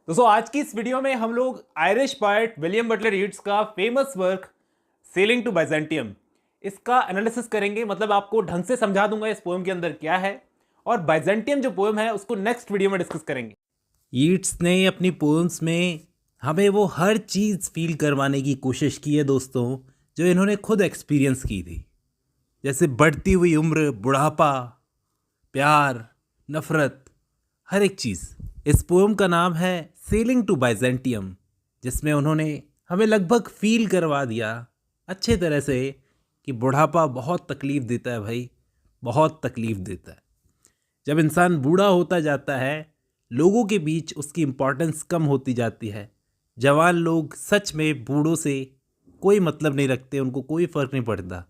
दोस्तों आज की इस वीडियो में हम लोग Irish poet William Butler Yeats का famous work Sailing to Byzantium इसका एनालिसिस करेंगे। मतलब आपको ढंग से समझा दूंगा इस पोएम के अंदर क्या है, और बाइजेंटियम जो पोएम है उसको नेक्स्ट वीडियो में डिस्कस करेंगे। यीट्स ने अपनी पोएम्स में हमें वो हर चीज़ फील करवाने की कोशिश की है दोस्तों, जो इन्होंने खुद एक्सपीरियंस की थी। जैसे बढ़ती हुई उम्र, बुढ़ापा, प्यार, नफ़रत, हर एक चीज़। इस पोएम का नाम है सेलिंग टू बाइजेंटियम, जिसमें उन्होंने हमें लगभग फील करवा दिया अच्छे तरह से कि बुढ़ापा बहुत तकलीफ़ देता है भाई, बहुत तकलीफ़ देता है। जब इंसान बूढ़ा होता जाता है, लोगों के बीच उसकी इम्पोर्टेंस कम होती जाती है। जवान लोग सच में बूढ़ों से कोई मतलब नहीं रखते, उनको कोई फ़र्क नहीं पड़ता।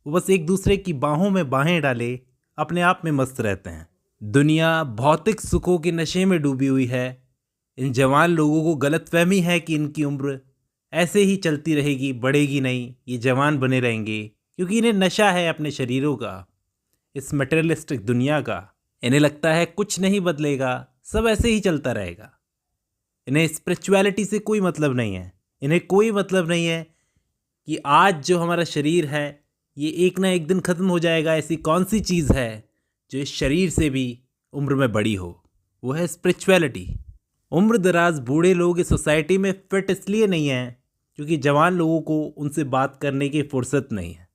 वो बस एक दूसरे की बाहों में बाहें डाले अपने आप में मस्त रहते हैं। दुनिया भौतिक सुखों के नशे में डूबी हुई है। इन जवान लोगों को गलतफहमी है कि इनकी उम्र ऐसे ही चलती रहेगी, बढ़ेगी नहीं, ये जवान बने रहेंगे, क्योंकि इन्हें नशा है अपने शरीरों का, इस मटेरियलिस्टिक दुनिया का। इन्हें लगता है कुछ नहीं बदलेगा, सब ऐसे ही चलता रहेगा। इन्हें स्पिरिचुअलिटी से कोई मतलब नहीं है। इन्हें कोई मतलब नहीं है कि आज जो हमारा शरीर है ये एक ना एक दिन ख़त्म हो जाएगा। ऐसी कौन सी चीज़ है जो इस शरीर से भी उम्र में बड़ी हो? वो है स्पिरिचुअलिटी। उम्र दराज बूढ़े लोग इस सोसाइटी में फिट इसलिए नहीं हैं क्योंकि जवान लोगों को उनसे बात करने की फुर्सत नहीं है।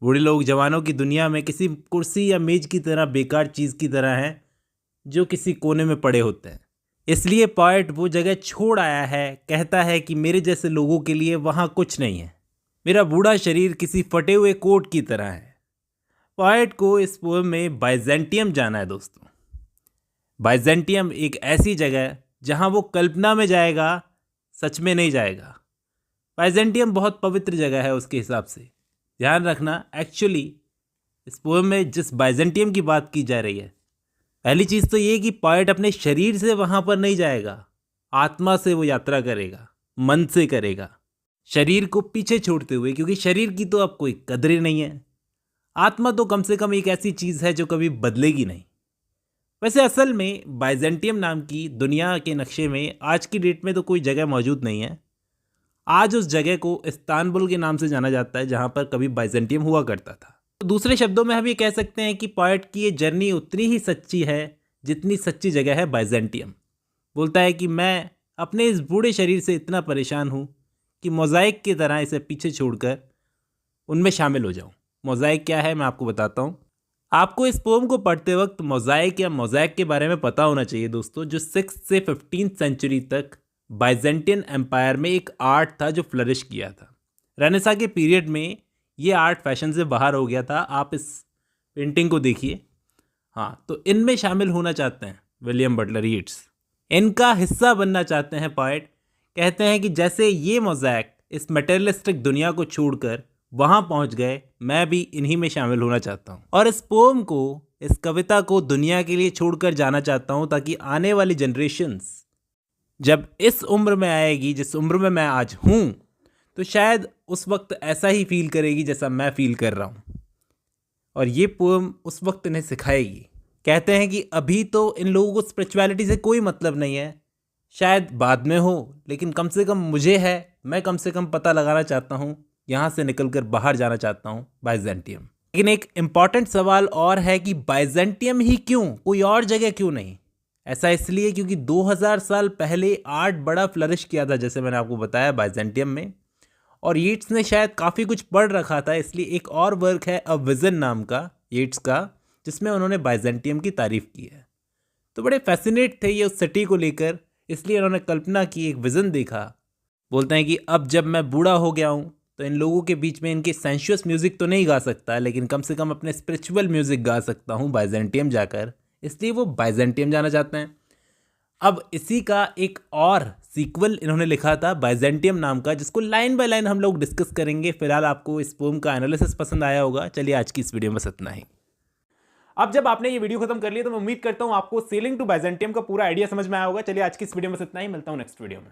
बूढ़े लोग जवानों की दुनिया में किसी कुर्सी या मेज की तरह बेकार चीज़ की तरह हैं जो किसी कोने में पड़े होते हैं। इसलिए पोएट वो जगह छोड़ आया है, कहता है कि मेरे जैसे लोगों के लिए वहाँ कुछ नहीं है। मेरा बूढ़ा शरीर किसी फटे हुए कोट की तरह है। पोएट को इस पोएम में बाइजेंटियम जाना है दोस्तों। बाइजेंटियम एक ऐसी जगह जहाँ वो कल्पना में जाएगा, सच में नहीं जाएगा। बाइजेंटियम बहुत पवित्र जगह है उसके हिसाब से। ध्यान रखना, एक्चुअली इस पोएम में जिस बाइजेंटियम की बात की जा रही है, पहली चीज़ तो ये कि पोएट अपने शरीर से वहाँ पर नहीं जाएगा, आत्मा से वो यात्रा करेगा, मन से करेगा, शरीर को पीछे छोड़ते हुए, क्योंकि शरीर की तो अब कोई कदर ही नहीं है। आत्मा तो कम से कम एक ऐसी चीज़ है जो कभी बदलेगी नहीं। वैसे असल में बाइजेंटियम नाम की दुनिया के नक्शे में आज की डेट में तो कोई जगह मौजूद नहीं है। आज उस जगह को इस्तांबुल के नाम से जाना जाता है, जहाँ पर कभी बाइजेंटियम हुआ करता था। तो दूसरे शब्दों में हम ये कह सकते हैं कि पोएट की ये जर्नी उतनी ही सच्ची है जितनी सच्ची जगह है बाइजेंटियम। बोलता है कि मैं अपने इस बूढ़े शरीर से इतना परेशान हूँ कि मोज़ाइक की तरह इसे पीछे छोड़कर उनमें शामिल हो जाऊँ। मोज़ाइक क्या है मैं आपको बताता हूँ। आपको इस पोएम को पढ़ते वक्त मोज़ाइक या मोज़ैक के बारे में पता होना चाहिए दोस्तों, जो 6 से 15 सेंचुरी तक बाइजेंटियन एम्पायर में एक आर्ट था जो फ्लरिश किया था। रेनेसां के पीरियड में ये आर्ट फैशन से बाहर हो गया था। आप इस पेंटिंग को देखिए। हाँ, तो इनमें शामिल होना चाहते हैं विलियम बटलर यीट्स, इनका हिस्सा बनना चाहते हैं पोएट। कहते हैं कि जैसे ये मोज़ैक इस मटेरियलिस्टिक दुनिया को छोड़कर वहाँ पहुँच गए, मैं भी इन्हीं में शामिल होना चाहता हूँ, और इस पोम को, इस कविता को दुनिया के लिए छोड़कर जाना चाहता हूँ, ताकि आने वाली जनरेशन्स जब इस उम्र में आएगी जिस उम्र में मैं आज हूँ, तो शायद उस वक्त ऐसा ही फील करेगी जैसा मैं फील कर रहा हूँ, और ये पोएम उस वक्त इन्हें सिखाएगी। कहते हैं कि अभी तो इन लोगों को स्पिरिचुअलिटी से कोई मतलब नहीं है, शायद बाद में हो, लेकिन कम से कम मुझे है। मैं कम से कम पता लगाना चाहता हूँ, यहाँ से निकलकर बाहर जाना चाहता हूँ, बाइजेंटियम। लेकिन एक इम्पॉर्टेंट सवाल और है कि बाइजेंटियम ही क्यों, कोई और जगह क्यों नहीं? ऐसा इसलिए क्योंकि 2000 साल पहले आर्ट बड़ा फ्लरिश किया था, जैसे मैंने आपको बताया, बाइजेंटियम में। और यीट्स ने शायद काफ़ी कुछ पढ़ रखा था, इसलिए एक और वर्क है अ विज़न नाम का यीट्स का, जिसमें उन्होंने बाइजेंटियम की तारीफ़ की है। तो बड़े फैसिनेट थे ये उस सिटी को लेकर, इसलिए उन्होंने कल्पना की, एक विज़न देखा। बोलते हैं कि अब जब मैं बूढ़ा हो गया हूँ तो इन लोगों के बीच में इनके सेंशुअस म्यूज़िक तो नहीं गा सकता, लेकिन कम से कम अपने स्पिरिचुअल म्यूज़िक गा सकता हूँ बाइजेंटियम जाकर। इसलिए वो बाइजेंटियम जाना चाहते हैं। अब इसी का एक और सीक्वल इन्होंने लिखा था बाइजेंटियम नाम का, जिसको लाइन बाय लाइन हम लोग डिस्कस करेंगे। फिलहाल आपको इस पोएम का एनालिसिस पसंद आया होगा। चलिए आज की इस वीडियो में बस इतना ही। अब जब आपने ये वीडियो खत्म कर लिया तो मैं उम्मीद करता हूं आपको सेलिंग टू बाइजेंटियम का पूरा आइडिया समझ में आया होगा। चलिए आज की इस वीडियो में बस इतना ही, मिलता हूं नेक्स्ट वीडियो में।